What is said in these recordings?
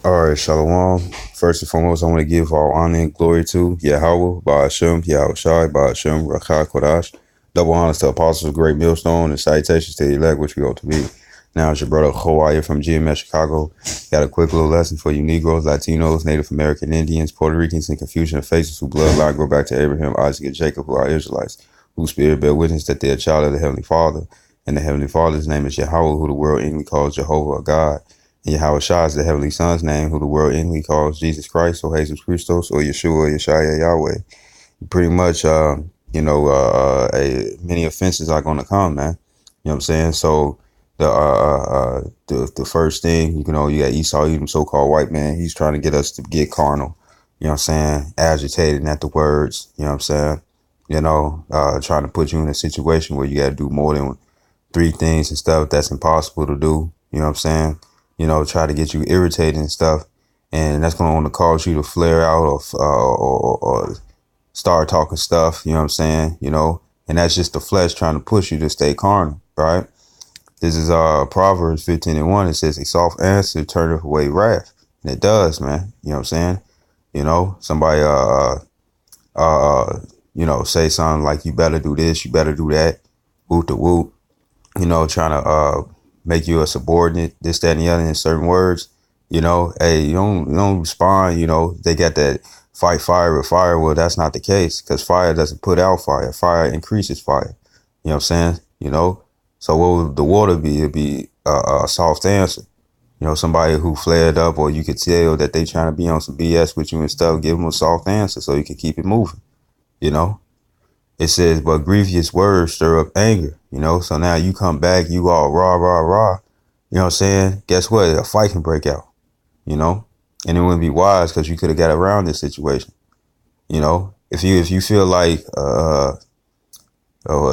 All right, Shalom. First and foremost, I want to give all honor and glory to Yahweh, Ba'ashem, Yahweh Shai, Ba'ashem, Rakah Kodash. Double honors to Apostles of Great Millstone and salutations to the elect, which we ought to be. Now it's your brother Hawaii from GMS Chicago. Got a quick little lesson for you Negroes, Latinos, Native American Indians, Puerto Ricans, and confusion of faces whose bloodline go back to Abraham, Isaac, and Jacob, who are Israelites, whose spirit bear witness that they are a child of the Heavenly Father. And the Heavenly Father's name is Yahweh, who the world English calls Jehovah or God. And Yahweh Shai is the Heavenly Son's name, who the world English calls Jesus Christ or Jesus Christos or Yeshua, Yeshaya, Yahweh. Pretty much, many offenses are going to come, man. You know what I'm saying? So the first thing, you got Esau, even so-called white man. He's trying to get us to get carnal. You know what I'm saying? Agitated at the words. You know what I'm saying? Trying to put you in a situation where you got to do more than three things and stuff that's impossible to do. You know what I'm saying? Try to get you irritated and stuff. And that's going to cause you to flare out or start talking stuff. You know what I'm saying? And that's just the flesh trying to push you to stay carnal, right? This is Proverbs 15:1. It says, a soft answer turneth away wrath. And it does, man. You know what I'm saying? Somebody, say something like, you better do this, you better do that, whoop the whoop, trying to make you a subordinate, this, that, and the other in certain words. Hey, you don't respond. They got that fight fire with fire. Well, that's not the case, because fire doesn't put out fire. Fire increases fire. You know what I'm saying? So what would the water be? It'd be a soft answer. Somebody who flared up, or you could tell that they trying to be on some BS with you and stuff, give them a soft answer so you can keep it moving. It says, but grievous words stir up anger, so now you come back, you all rah, rah, rah. You know what I'm saying? Guess what? A fight can break out, and it wouldn't be wise, because you could have got around this situation. If you feel like,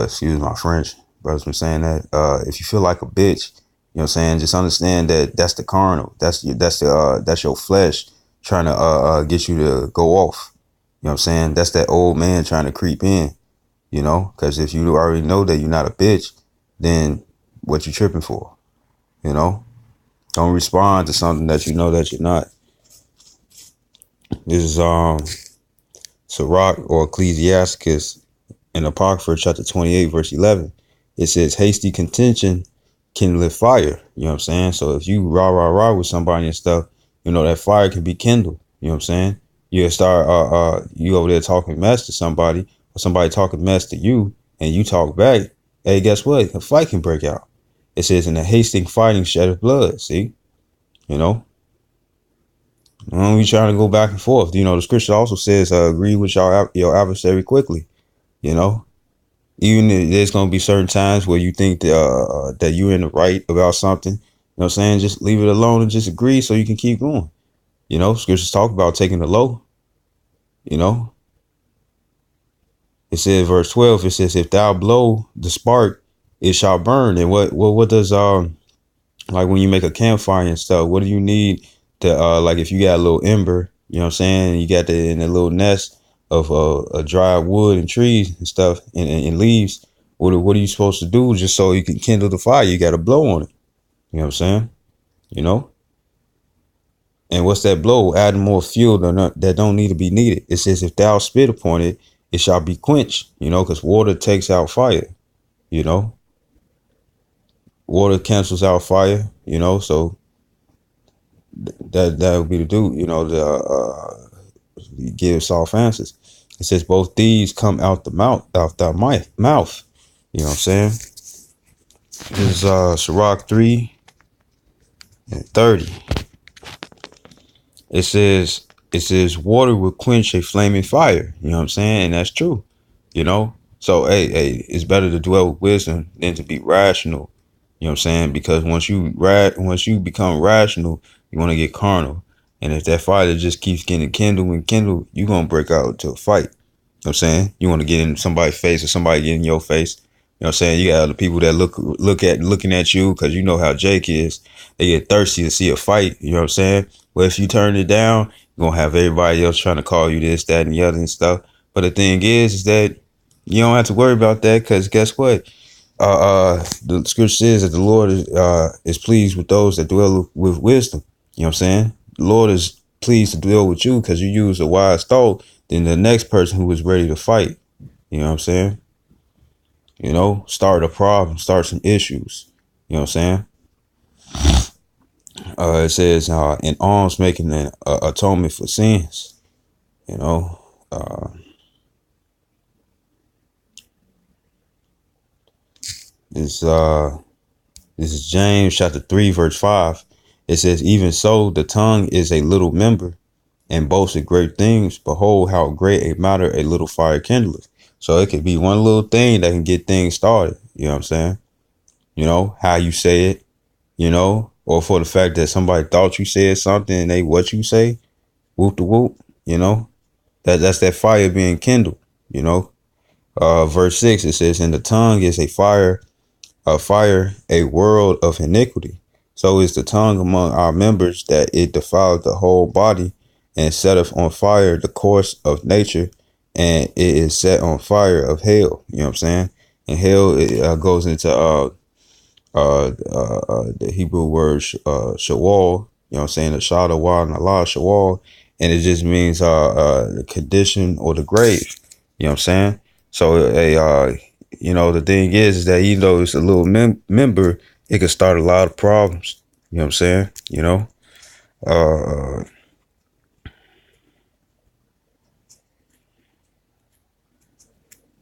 excuse my French, brothers been saying that, if you feel like a bitch, you know what I'm saying, just understand that that's the carnal, that's your flesh trying to get you to go off. You know what I'm saying? That's that old man trying to creep in. Because if you already know that you're not a bitch, then what you tripping for? Don't respond to something that you know that you're not. This is Sirach or Ecclesiasticus in Apocrypha chapter 28 verse 11. It says, hasty contention kindleth fire. You know what I'm saying? So if you rah rah rah with somebody and stuff, that fire can be kindled. You know what I'm saying? You start you over there talking mess to somebody, or somebody talking mess to you, and you talk back. Hey, guess what? A fight can break out. It says, in the hasting fighting sheddeth blood. See, we trying to go back and forth. The scripture also says, agree with your adversary quickly. Even if there's going to be certain times where you think that you're in the right about something, what I'm saying? Just leave it alone and just agree so you can keep going. Scriptures talk about taking the low. It says, verse 12, it says, if thou blow the spark, it shall burn. And what does, like when you make a campfire and stuff, what do you need to, like if you got a little ember, you know what I'm saying? You got in a little nest of dry wood and trees and stuff and leaves. What are you supposed to do just so you can kindle the fire? You got to blow on it. You know what I'm saying? And what's that blow? Adding more fuel that don't need to be needed. It says, if thou spit upon it, it shall be quenched, because water takes out fire, water cancels out fire, so that would be the dude, give soft answers. It says, both these come out the mouth, mouth. You know what I'm saying? This is Sirach 3:30. It says water will quench a flaming fire. You know what I'm saying? And that's true. So hey, it's better to dwell with wisdom than to be rational. You know what I'm saying? Because once you become rational, you want to get carnal. And if that fire just keeps getting kindled, you're gonna break out into a fight. You know what I'm saying? You want to get in somebody's face or somebody get in your face. You know what I'm saying? You got other people that looking at you, because you know how Jake is. They get thirsty to see a fight. You know what I'm saying? Well, if you turn it down, you're going to have everybody else trying to call you this, that, and the other and stuff. But the thing is that you don't have to worry about that, because guess what? The scripture says that the Lord is pleased with those that dwell with wisdom. You know what I'm saying? the Lord is pleased to deal with you because you use a wise thought than the next person who is ready to fight. You know what I'm saying? You know, start a problem, start some issues. You know what I'm saying? It says, in alms making an atonement for sins. You know, this is James chapter 3, verse 5. It says, even so, the tongue is a little member and boasted great things. Behold, how great a matter a little fire kindleth. So it could be one little thing that can get things started. You know what I'm saying? You know, how you say it, you know, or for the fact that somebody thought you said something and they what you say, whoop the whoop, you know, that's that fire being kindled, you know. Verse 6, it says, and the tongue is a world of iniquity. So is the tongue among our members, that it defileth the whole body, and setteth on fire the course of nature, and it is set on fire of hell. You know what I'm saying? And hell, it goes into the Hebrew word shawal. You know what I'm saying? The shadawah and Allah shawal, and it just means the condition or the grave. You know what I'm saying? So you know, the thing is that even though it's a little member, it could start a lot of problems. You know what I'm saying? You know, uh,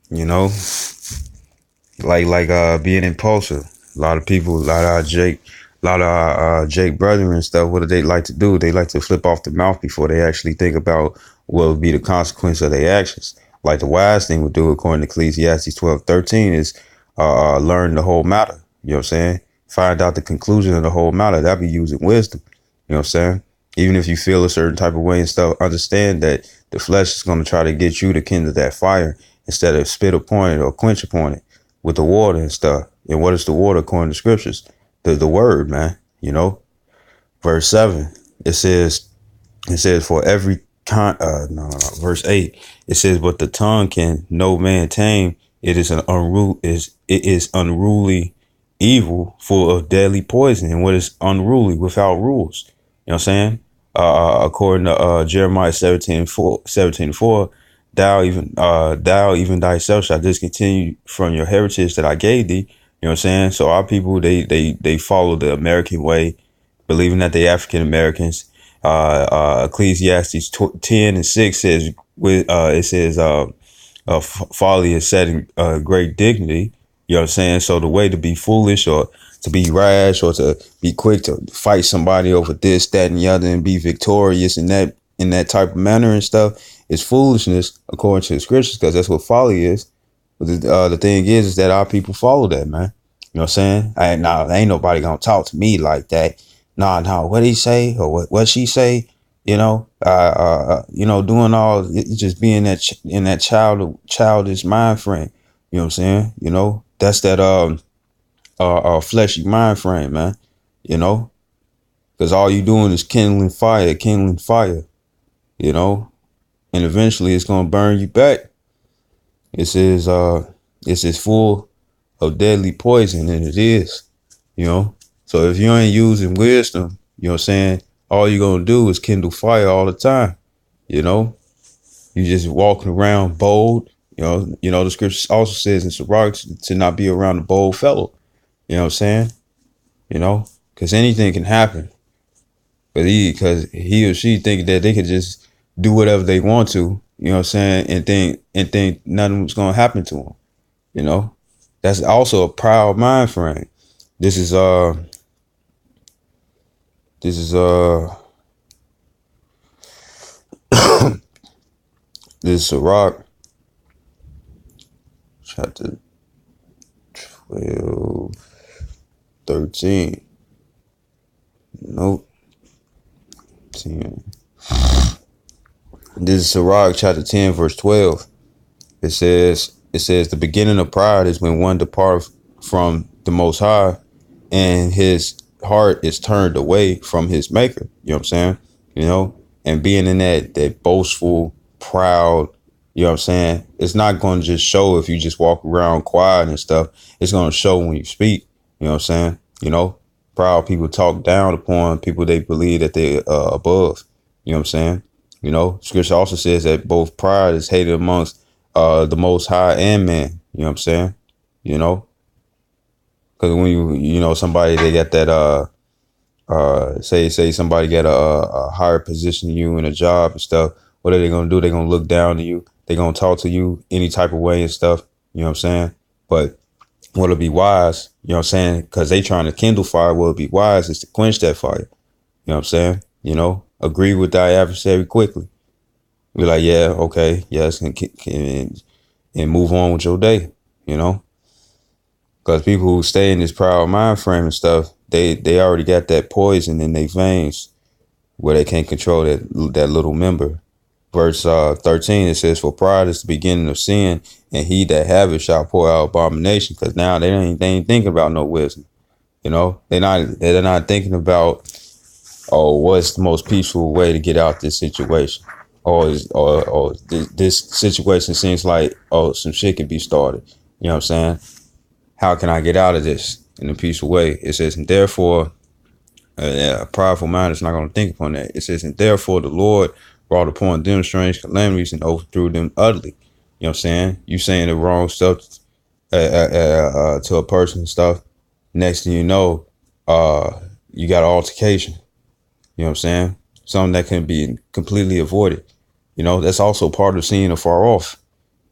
you know, like being impulsive. A lot of people, a lot of Jake brethren and stuff. What do they like to do? They like to flip off the mouth before they actually think about what would be the consequence of their actions. Like the wise thing would do, according to Ecclesiastes 12:13, is learn the whole matter. You know what I'm saying? Find out the conclusion of the whole matter. That'd be using wisdom. You know what I'm saying? Even if you feel a certain type of way and stuff, understand that the flesh is going to try to get you to kindle that fire instead of spit upon it or quench upon it with the water and stuff. And what is the water according to scriptures? The word, man. You know, verse 7, it says for every verse 8, it says, but the tongue can no man tame. It is unruly evil, full of deadly poison. And what is unruly? Without rules. You know what I'm saying? According to Jeremiah 17:4, thou even thyself shall discontinue from your heritage that I gave thee. You know what I'm saying? So our people, they follow the American way, believing that they African Americans. Ecclesiastes 10:6 says, folly is setting great dignity. You know what I'm saying? So the way to be foolish or to be rash or to be quick to fight somebody over this, that, and the other and be victorious in that type of manner and stuff is foolishness according to the scriptures, because that's what folly is. But the thing is that our people follow that, man. You know what I'm saying? Ain't nobody gonna talk to me like that. Nah, what he say or what she say? You know, doing all just being in that childish mind frame. You know what I'm saying? You know, that's that fleshy mind frame, man. You know, because all you doing is kindling fire. You know, and eventually it's gonna burn you back. It says full of deadly poison, and it is. You know, so if you ain't using wisdom, you know what I'm saying, all you're gonna do is kindle fire all the time. You know, you just walking around bold. You know, the scripture also says in Sirach to not be around a bold fellow. You know what I'm saying? You know, because anything can happen. Because he or she think that they could just do whatever they want to. You know what I'm saying? And think nothing's gonna happen to them. You know, that's also a proud mind frame. This is this is Sirach chapter 12:13. Nope. 10. This is Sirach chapter 10 verse 12. It says the beginning of pride is when one depart from the Most High and his heart is turned away from his maker. You know what I'm saying? You know, and being in that boastful, proud, you know what I'm saying? It's not going to just show if you just walk around quiet and stuff. It's going to show when you speak. You know what I'm saying? You know, Proud people talk down upon people they believe that they're above. You know what I'm saying? You know, scripture also says that both pride is hated amongst the most high and man. You know what I'm saying? You know, because when you know, somebody, they got that, say somebody got a higher position than you in a job and stuff. What are they going to do? They're going to look down to you. They're going to talk to you any type of way and stuff. You know what I'm saying? But what'll be wise, you know what I'm saying? Because they trying to kindle fire. What'll be wise is to quench that fire. You know what I'm saying? You know, agree with thy adversary quickly. Be like, yeah, okay, yes, and move on with your day, you know? Because people who stay in this proud mind frame and stuff, they already got that poison in their veins where they can't control that little member. Verse 13, it says, for pride is the beginning of sin, and he that have it shall pour out abomination. Because now they ain't thinking about no wisdom. You know, they're not thinking about, oh, what's the most peaceful way to get out this situation? Or this situation seems like, oh, some shit can be started. You know what I'm saying? How can I get out of this in a peaceful way? It says, and therefore, a prideful mind is not going to think upon that. It says, and therefore the Lord brought upon them strange calamities and overthrew them utterly. You know what I'm saying? You saying the wrong stuff to a person and stuff. Next thing you know, you got an altercation. You know what I'm saying? Something that can be completely avoided. You know, that's also part of seeing afar off,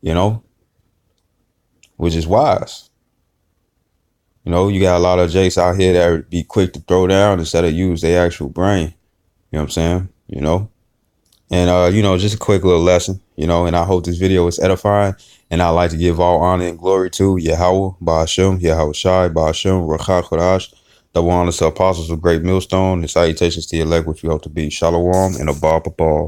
you know, which is wise. You know, you got a lot of jakes out here that be quick to throw down instead of use their actual brain. You know what I'm saying? You know, and, you know, just a quick little lesson, you know, and I hope this video is edifying. And I'd like to give all honor and glory to Yahweh, Ba'ashem, Yahweh Shai, Ba'ashem, Rachah Kodash, double honors to apostles of Great Millstone, and salutations to the elect, which we hope to be. Shalom and Abba Babal.